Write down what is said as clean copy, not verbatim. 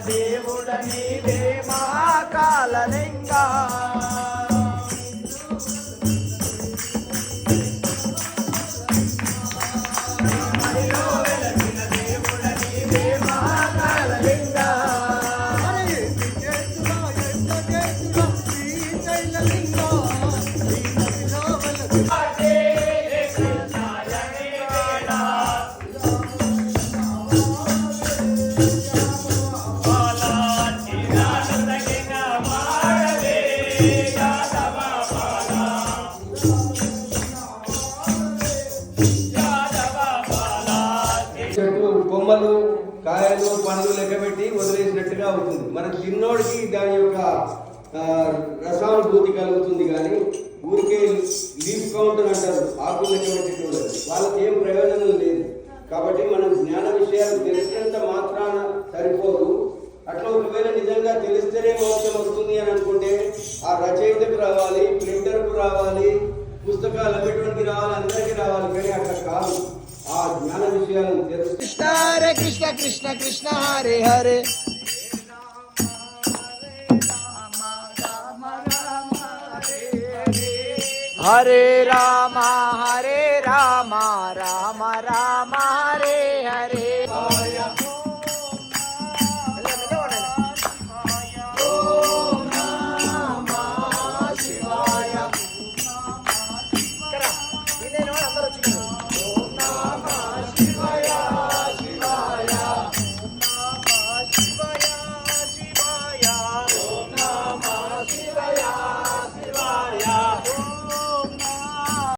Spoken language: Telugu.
దేవుడ నీవే మహాకాలలింగా కొమ్మలు కాయలు పండ్లు లెక్కబెట్టి వదిలేసినట్టుగా అవుతుంది. మన తిన్నోడికి దాని యొక్క రసానుభూతి కలుగుతుంది, కానీ ఊరికే లీఫ్ కౌంటర్ అంటారు, ఆకులు లెక్కబెట్టేటువంటి వాళ్ళకి ఏం ప్రయోజనం లేదు. కాబట్టి మనం జ్ఞాన విషయాలు తెలిసినంత మాత్రాన సరిపోదు. అట్లా ఒకవేళ నిజంగా తెలిస్తేనే మోక్షం వస్తుంది అని అనుకుంటే ఆ రచయితకు రావాలి, ప్రింటర్కు రావాలి, పుస్తకాలు అమ్మేటువంటి రావాలి, అందరికీ రావాలి. కానీ అట్లా కాదు. ఆ జ్ఞాన విషయాలను తెలుసు. కృష్ణ హరే కృష్ణ కృష్ణ కృష్ణ హరే హరే హరే రామ రామ రామ రామ హరే హరే